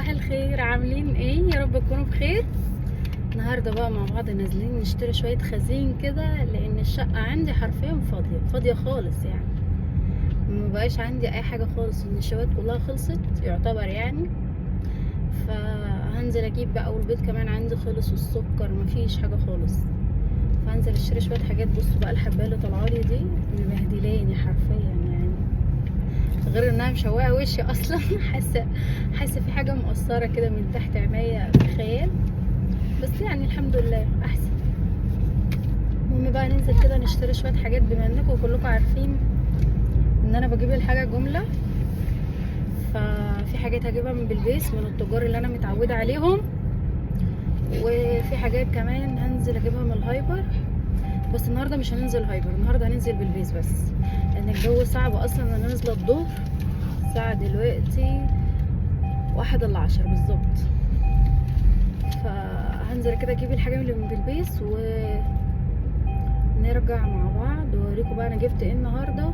صباح الخير، عاملين ايه؟ يا رب تكونوا بخير. النهارده بقى مع بعض نازلين نشتري شويه خزين كده، لان الشقه عندي حرفيا فاضيه خالص. يعني مبقاش عندي اي حاجه خالص، النشويات كلها خلصت يعتبر يعني. فهنزل اجيب بقى، والبيض كمان عندي خلص، والسكر مفيش حاجه خالص. فهنزل اشتري شويه حاجات. بصوا بقى الحبايه اللي طالعالي دي مبهدلاني حرفيا يعني، غير انها مشوهه وشي اصلا. حاسه في حاجه مقصره كده من تحت عينيا في خيال، بس يعني الحمد لله احسن. المهم بقى ننزل كده نشتري شويه حاجات، بما انكم كلكم عارفين ان انا بجيب الحاجه جمله. ففي حاجات هجيبها من بلبيس، من التجار اللي انا متعوده عليهم، وفي حاجات كمان هنزل اجيبها من الهايبر. بس النهارده مش هننزل هايبر، النهارده هننزل بلبيس بس، لان الجو صعب اصلا. انا نازله الظهر، الساعه دلوقتي 1:10 بالظبط. فهنزل كده اجيب الحاجه اللي من بلبيس ونرجع مع بعض واوريكم بقى انا جبت ايه النهارده.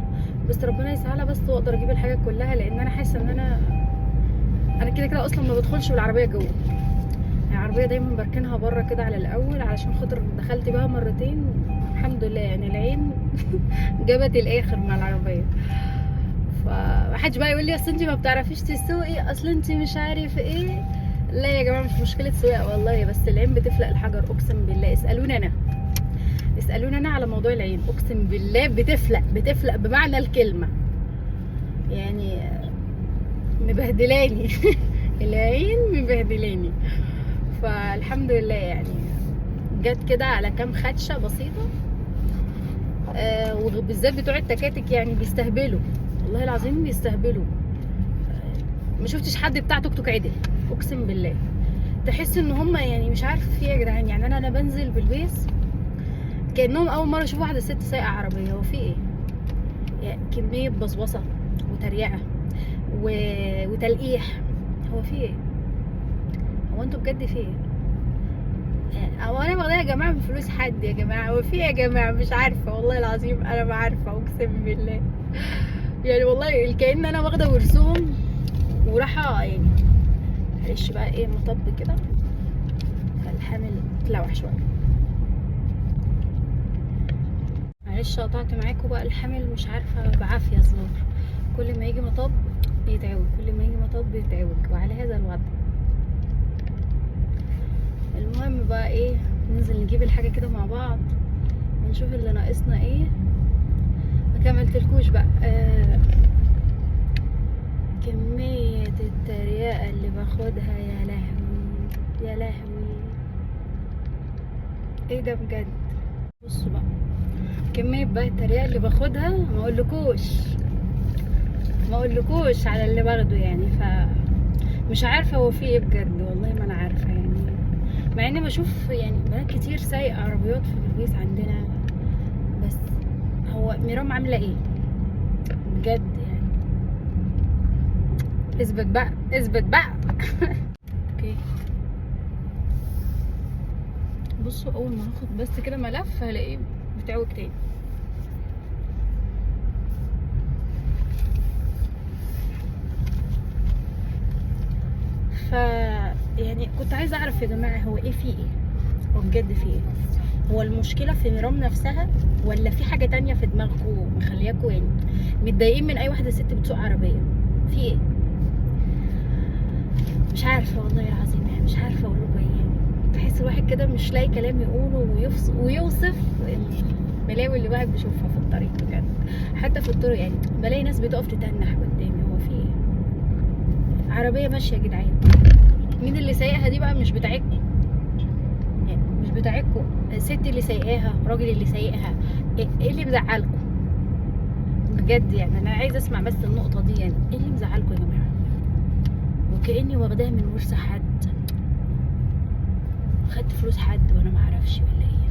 بس ربنا يسهلها بس، واقدر اجيب الحاجه كلها، لان انا حاسه ان انا كده اصلا ما بدخلش بالعربيه جوه. العربيه دايما بركنها بره كده على الاول، علشان خاطر دخلت بها مرتين الحمد لله. يعني العين جابت الاخر مع العربيه. فمحدش بقى يقول لي اصل انت ما بتعرفيش تسوقي، اصل انت مش عارف ايه. لا يا جماعه، مش مشكله سواقه والله، بس العين بتفلق الحجر اقسم بالله. اسالوني انا على موضوع العين، اقسم بالله بتفلق بمعنى الكلمه يعني. مبهدلاني. العين مبهدلاني. فالحمد لله يعني، جت كده على كام خدشه بسيطه. وبالذات بتوع التكاتك يعني بيستهبلوا، والله العظيم بيستهبلوا. ما شفتش حد بتاع توك توك عدل اقسم بالله. تحس ان هم يعني مش عارف في ايه يا جدعان. يعني انا بنزل بالبيس كانهم اول مره اشوف واحده ست سايقه عربيه. هو في ايه يعني؟ كميه بصبصه وتريقه وتلقيح. هو في ايه؟ هو انتوا بجد في ايه؟ هو انا واخداها يا جماعه من فلوس حد؟ يا جماعه هو في ايه يا جماعه؟ مش عارفه والله العظيم، انا ما عارفه اقسم بالله. يعني والله كأن انا واخده ورثهم وراحه يعني. معلش بقى ايه، مطب كده فالحامل تلوح شويه. معلش قطعت معاكم بقى. الحامل مش عارفه بعافيه صغار، كل ما يجي مطب يتعوج، كل ما يجي مطب يتعوج، وعلى هذا الوضع. المهم بقى ايه، ننزل نجيب الحاجه كده مع بعض ونشوف اللي ناقصنا ايه. ما كملتلكوش بقى كميه التريقه اللي باخدها، يا لهوي يا لهوي، ايه ده بجد. بصوا بقى كميه بقى التريقه اللي باخدها، ما اقولكوش على اللي باخده يعني. مش عارفه هو في ايه بجد، والله ما انا عارفه يعني. مع اني بشوف يعني بنات كتير سايقه عربيات في البيت عندنا، بس هو ميرام عامله ايه بجد يعني؟ اثبت بقى. اوكي بصوا، اول ما هاخد بس كده ملف هلاقيه بتعوج تاني. ف يعني كنت عايزه اعرف يا جماعه، هو ايه في ايه؟ هو بجد في ايه؟ هو المشكله في ميرام نفسها، ولا في حاجه تانية في دماغكم مخلياكم يعني متضايقين من اي واحده ست بتسوق عربيه؟ في ايه؟ مش عارفه والله العظيم يعني، مش عارفه اقول لكم ايه. بحس الواحد كده مش لاقي كلام يقوله ويوصف البلاوي اللي الواحد بيشوفها في الطريق بجد. حتى في الطرق يعني بلاقي ناس بتقف تتنح قدامي. هو في ايه؟ عربيه ماشيه يا جدعان، مين اللي سايقها دي بقى؟ مش بتاعتكم يعني، مش بتاعتكم. الست اللي سايقاها، الراجل اللي سايقها، ايه اللي مزعلكم بجد يعني؟ انا عايزه اسمع بس النقطه دي يعني، ايه اللي مزعلكم يا جماعه؟ وكاني واخداها من ورث حد، خدت فلوس حد وانا ما اعرفش ولا ايه؟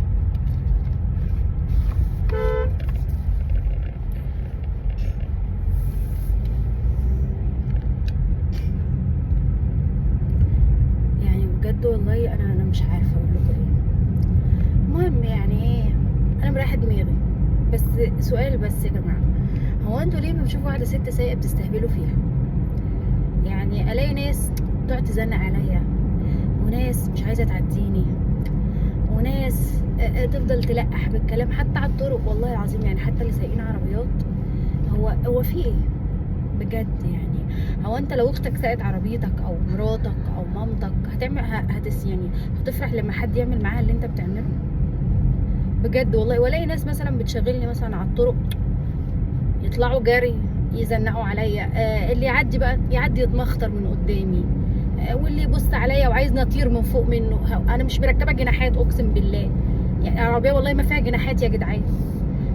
يعني بجد والله انا مش عارفه اقول لكم ايه. المهم يعني ايه، انا مريحه دماغي. بس سؤال بس يا جماعه، هو انتوا ليه ما بتشوفوا واحده ست سايقه بتستهبلوا فيها؟ يعني الاقي ناس تقعد تزنق عليا، وناس مش عايزه تعديني، وناس تفضل تلقح بالكلام حتى على الطرق. والله العظيم يعني حتى اللي سايقين عربيات، هو في ايه بجد؟ يعني هو انت لو اختك ساقت عربيتك او مراتك او مامتك هتعمل يعني هتفرح لما حد يعمل معاها اللي انت بتعمله؟ بجد والله. والاقي ناس مثلا بتشغلني مثلا على الطرق، يطلعوا جري يزنقوا عليا، اللي يعدي بقى يعدي يتمخطر من قدامي، واللي يبص عليا وعايزني اطير من فوق منه. انا مش مركبه جناحات اقسم بالله، يعني العربيه والله ما فيها جناحات يا جدعان،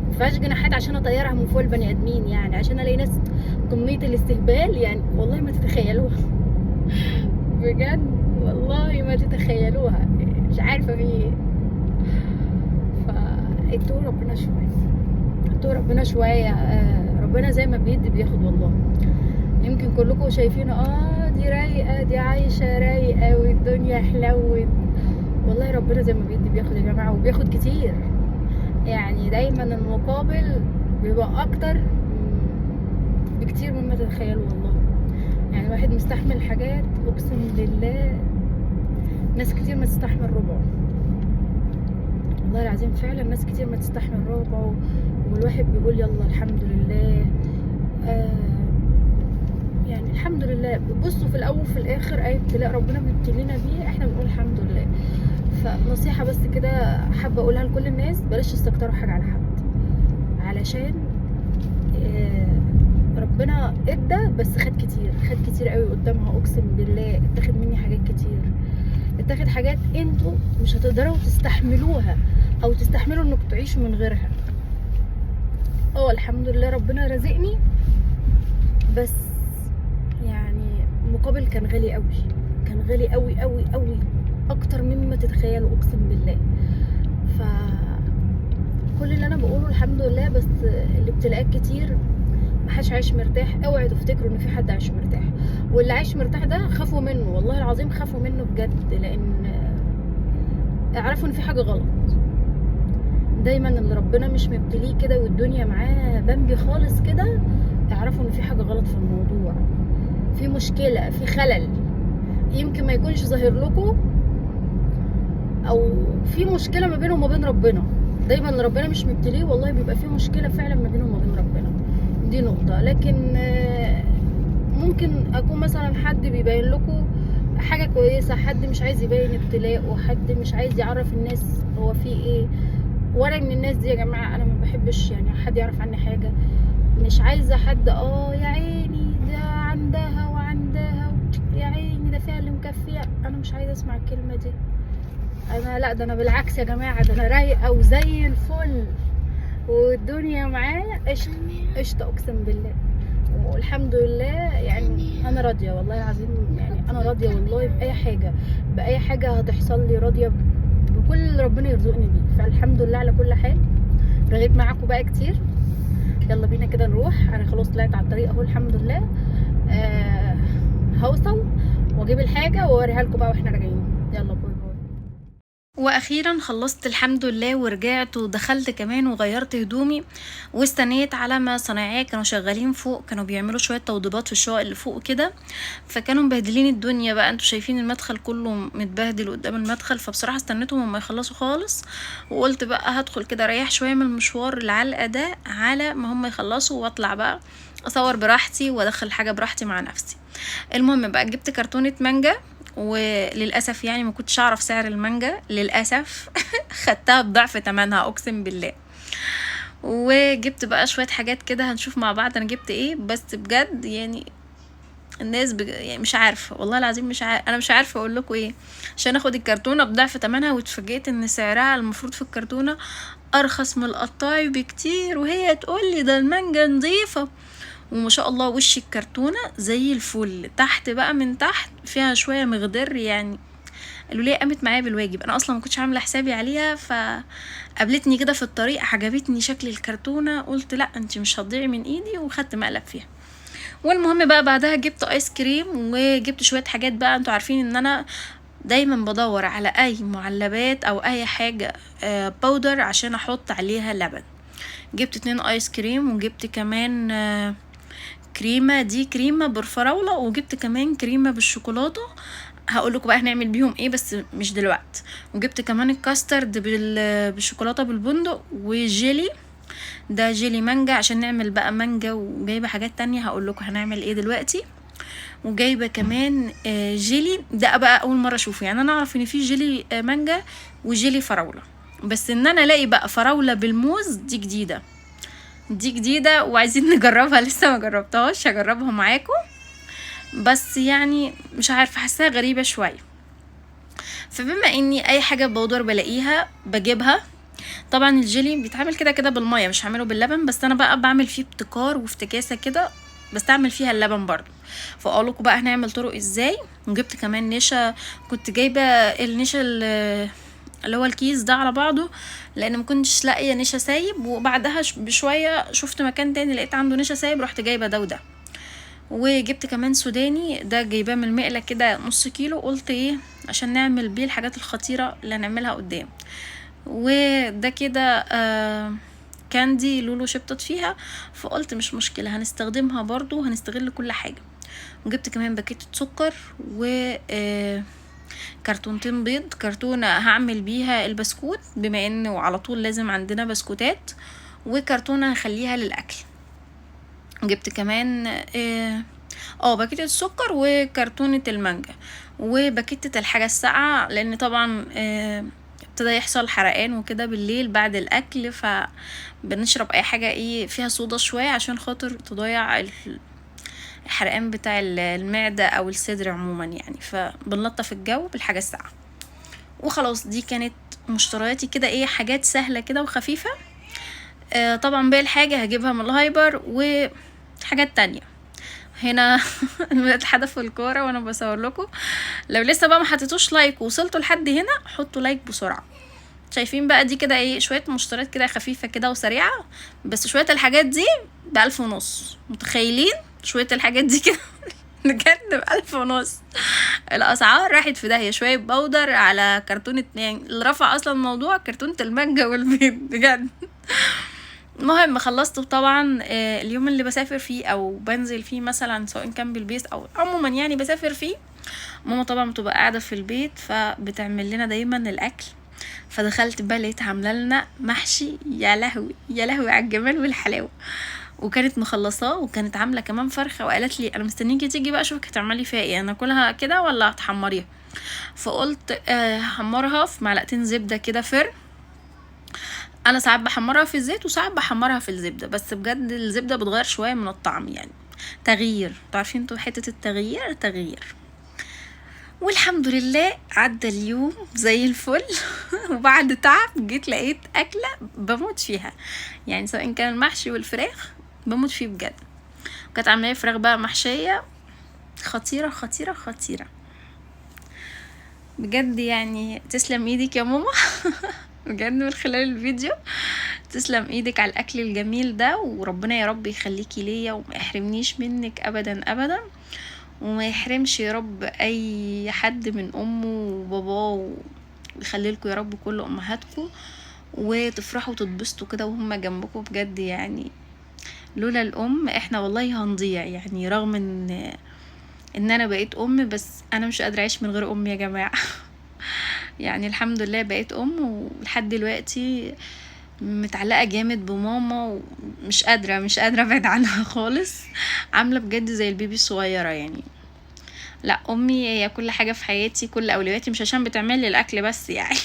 ما فيهاش جناحات عشان اطيرها من فوق البني ادمين، يعني عشان الاقي ناس كميه الاستهبال يعني والله ما تتخيلوها. بجد والله ما تتخيلوها، مش عارفه في ايه. فاتقوا ربنا شويه، اتقوا ربنا شويه. ربنا زي ما بيدي بياخد والله. يمكن كلكم شايفين دي رايقه، دي عايشه رايقه والدنيا حلوت. والله ربنا زي ما بيدي بياخد يا جماعه، وبياخد كتير. يعني دايما المقابل بيبقى اكتر بكتير مما تتخيلوا والله. يعني الواحد مستحمل حاجات اقسم بالله ناس كتير ما تستحمل ربعه، والله العظيم فعلا ناس كتير ما تستحمل ربعه. والواحد بيقول يلا الحمد لله. يعني الحمد لله. بصوا في الاول وفي الاخر اي ابتلاء ربنا بيبتلينا بيه احنا بنقول الحمد لله. فنصيحه بس كده حابه اقولها لكل الناس، بلاش تستكتروا حاجه على حد، علشان ربنا ادى بس خد كتير، خد كتير قوي قدامها اقسم بالله. اتاخد مني حاجات كتير، اتاخد حاجات انتوا مش هتقدروا تستحملوها او تستحملوا انكم تعيشوا من غيرها. الحمد لله ربنا رزقني، بس يعني المقابل كان غالي قوي، كان غالي قوي قوي قوي اكتر مما تتخيلوا اقسم بالله. ف كل اللي انا بقوله الحمد لله، بس الابتلاءات كتير، محدش عايش مرتاح. اوعوا تفتكروا ان في حد عايش مرتاح، واللي عايش مرتاح ده خافوا منه والله العظيم، خافوا منه بجد، لان اعرفوا ان في حاجه غلط. دايما اللي ربنا مش مبتليه كده والدنيا معاه بامبي خالص كده، اعرفوا ان في حاجه غلط في الموضوع، في مشكله، في خلل يمكن ما يكونش ظاهر لكم، او في مشكله ما بينه وما بين ربنا. دايما اللي ربنا مش مبتليه والله بيبقى في مشكله فعلا ما بينه وما بين ربنا، دي نقطه. لكن ممكن اكون مثلا حد بيبين لكم حاجه كويسه، حد مش عايز يبين ابتلاءه، حد مش عايز يعرف الناس هو فيه ايه. وانا من الناس دي يا جماعه، انا ما بحبش يعني حد يعرف عني حاجه، مش عايزه حد يا عيني ده عندها وعندها، يا عيني ده فيها اللي مكفيه. انا مش عايزه اسمع الكلمه دي. انا لا، ده انا بالعكس يا جماعه، ده انا رايقه وزي الفل والدنيا معايا قشطه اقسم بالله. والحمد لله يعني انا راضيه والله العظيم، يعني انا راضيه والله باي حاجه هتحصل لي، راضيه بكل اللي ربنا يرزقني بيه. فالحمد لله على كل حال. رغيت معاكم بقى كتير، يلا بينا كده نروح. انا خلاص طلعت على الطريق اهو الحمد لله. هوصل واجيب الحاجه واوريها لكم بقى واحنا راجعين. يلا باي باي. واخيرا خلصت الحمد لله ورجعت، ودخلت كمان وغيرت هدومي، واستنيت على ما صنايعيه كانوا شغالين فوق، كانوا بيعملوا شويه توضيبات في الشقق اللي فوق كده، فكانوا مبهدلين الدنيا بقى. انتوا شايفين المدخل كله متبهدل قدام المدخل. فبصراحه استنيتهم اما يخلصوا خالص، وقلت بقى هدخل كده اريح شويه من المشوار العلقه ده على ما هم يخلصوا، واطلع بقى اصور براحتي وادخل حاجه براحتي مع نفسي. المهم بقى جبت كرتونه مانجا، وللاسف يعني ما كنتش اعرف سعر المانجا للاسف. خدتها بضعف ثمنها اقسم بالله. وجبت بقى شويه حاجات كده، هنشوف مع بعض انا جبت ايه. بس بجد يعني الناس يعني مش عارفه والله العظيم، انا مش عارفه اقول لكم ايه، عشان اخد الكرتونه بضعف ثمنها. واتفاجئت ان سعرها المفروض في الكرتونه ارخص من القطاعي بكتير، وهي تقول لي ده المانجا نظيفه وما شاء الله. وش الكرتونه زي الفل، تحت بقى من تحت فيها شويه مغدر يعني. قالوا لي قامت معايا بالواجب، انا اصلا ما كنتش عامله حسابي عليها، فقابلتني كده في الطريق عجبتني شكل الكرتونه، قلت لا انت مش هتضيعي من ايدي، وخدت مقلب فيها. والمهم بقى بعدها جبت ايس كريم، وجبت شويه حاجات بقى. انتوا عارفين ان انا دايما بدور على اي معلبات او اي حاجه باودر عشان احط عليها لبن. جبت 2 ايس كريم، وجبت كمان كريمه، دي كريمه بالفراوله، وجبت كمان كريمه بالشوكولاته، هقول لكم بقى هنعمل بيهم ايه بس مش دلوقتي. وجبت كمان الكاسترد بالشوكولاته بالبندق، وجيلي، ده جيلي مانجا عشان نعمل بقى مانجا، وجايبه حاجات تانية هقول لكم هنعمل ايه دلوقتي. وجايبه كمان جيلي، ده بقى اول مره اشوفه، يعني انا اعرف ان في جيلي مانجا وجيلي فراوله، بس ان انا الاقي بقى فراوله بالموز دي جديده، دي جديده وعايزين نجربها، لسه ما جربتهاش، هجربها معاكم، بس يعني مش عارفه، حاساها غريبه شويه. فبما اني اي حاجه بودر بلاقيها بجيبها. طبعا الجيلي بيتعمل كده كده بالميه، مش هعمله باللبن، بس انا بقى بعمل فيه ابتكار وافتكاسه كده، بستعمل فيها اللبن برضو. فاقول لكم بقى هنعمل طرق ازاي. وجبت كمان نشا، كنت جايبه النشا اللي هو الكيس ده على بعضه، لان ما كنتش لاقيه نشا سايب، وبعدها بشويه شفت مكان تاني لقيت عنده نشا سايب، رحت جايبه ده وده. وجبت كمان سوداني، ده جايباه من المقله كده نص كيلو، قلت ايه عشان نعمل بيه الحاجات الخطيره اللي هنعملها قدام. وده كده كاندي لولو شبطت فيها، فقلت مش مشكله هنستخدمها برضو، هنستغل كل حاجه. وجبت كمان باكيتة سكر، و كرتونتين بيض، كرتونة هعمل بيها البسكوت بما انه على طول لازم عندنا بسكوتات، وكرتونة هخليها للاكل. جبت كمان باكيتة السكر وكرتونة المانجا، وباكيتة الحاجة الساقعة، لان طبعا ابتدى يحصل حرقان وكده بالليل بعد الاكل، فبنشرب اي حاجة ايه فيها صودا شوية عشان خاطر تضيع الحرقان بتاع المعدة او الصدر عموما يعني، فبنلطف الجو بالحاجة الساقعة. وخلاص دي كانت مشترياتي كده، ايه حاجات سهلة كده وخفيفة. طبعا باقي الحاجة هجيبها من الهايبر وحاجات تانية. هنا الحدث الكورة وانا بصور لكم، لو لسه بقى ما حطيتوش لايك ووصلتوا لحد هنا حطوا لايك بسرعة. شايفين بقى دي كده ايه شوية مشتريات كده خفيفة كده وسريعة، بس شوية الحاجات دي ب1500، متخيلين شوية الحاجات دي كده بجد ب1500. الاسعار راحت في داهية، شوية بودر على كرتونة، يعني اللي رفع اصلا موضوع كرتونة المانجا والبيض بجد. المهم خلصت طبعا. اليوم اللي بسافر فيه او بنزل فيه مثلا، سواء كان بالبيت او عموما يعني بسافر فيه، ماما طبعا بتبقى قاعدة في البيت فبتعمل لنا دايما الاكل. فدخلت بقى لقيت عامله لنا محشي، يا لهوي يا لهوي على الجمال والحلاوه، وكانت مخلصاه، وكانت عامله كمان فرخه، وقالت لي انا مستنيكي تيجي بقى اشوفك هتعملي فيها ايه، انا اكلها كده ولا هتحمريها؟ فقلت هحمرها في معلقتين زبده كده فرن. انا ساعات بحمرها في الزيت وساعات بحمرها في الزبده، بس بجد الزبده بتغير شويه من الطعم يعني، تغيير، تعرفين انتوا حته التغيير تغيير. والحمد لله عدى اليوم زي الفل. وبعد تعب جيت لقيت اكله بموت فيها، يعني سواء كان المحشي والفراخ بموت فيه بجد. كانت عامله فراخ بقى محشيه خطيره خطيره خطيره بجد، يعني تسلم ايدك يا ماما. بجد من خلال الفيديو تسلم ايدك على الاكل الجميل ده، وربنا يا رب يخليكي ليا وما يحرمنيش منك ابدا ابدا، وما يحرمش يا رب اي حد من امه وباباه، ويخلي لكم يا رب كل امهاتكم، وتفرحوا وتتبسطوا كده وهم جنبكم بجد. يعني لولا الام احنا والله هنضيع، يعني رغم ان انا بقيت ام، بس انا مش قادره اعيش من غير امي يا جماعه. يعني الحمد لله بقيت ام، ولحد دلوقتي متعلقه جامد بماما، ومش قادره ابعد عنها خالص، عامله بجد زي البيبي الصغيره يعني. لا امي هي كل حاجه في حياتي، كل اولوياتي، مش عشان بتعمل لي الاكل بس يعني.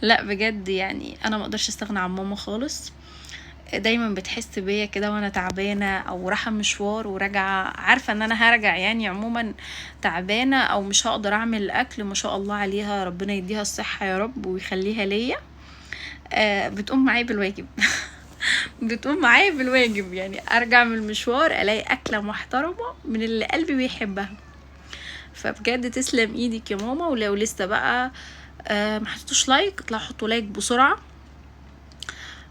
لا بجد يعني انا ما اقدرش استغنى عن ماما خالص، دايما بتحس بيا كده وانا تعبانه او رايحه مشوار وراجعه، عارفه ان انا هرجع يعني عموما تعبانه او مش هقدر اعمل الاكل، ما شاء الله عليها ربنا يديها الصحه يا رب ويخليها ليا. بتقوم معايا بالواجب. بتقوم معايا بالواجب، يعني ارجع من المشوار الاقي اكله محترمه من اللي قلبي بيحبها. فبجد تسلم ايدك يا ماما. ولو لسه بقى ما حطيتوش لايك، اطلعوا حطوا لايك بسرعه،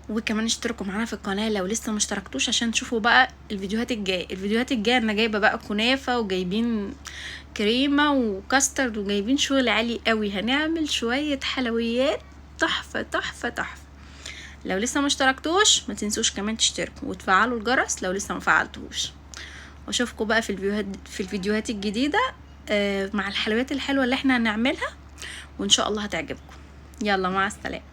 وكمان اشتركوا معانا في القناه لو لسه ما اشتركتوش عشان تشوفوا بقى الفيديوهات الجايه. انا جايبه بقى كنافه، وجايبين كريمه وكاسترد، وجايبين شغل عالي قوي، هنعمل شويه حلويات تحفه تحفه تحفه. لو لسه ما اشتركتوش ما تنسوش كمان تشتركوا وتفعلوا الجرس لو لسه ما فعلتوش. واشوفكم بقى في الفيديوهات الجديدة مع الحلويات الحلوة اللي احنا هنعملها، وان شاء الله هتعجبكم. يلا مع السلامة.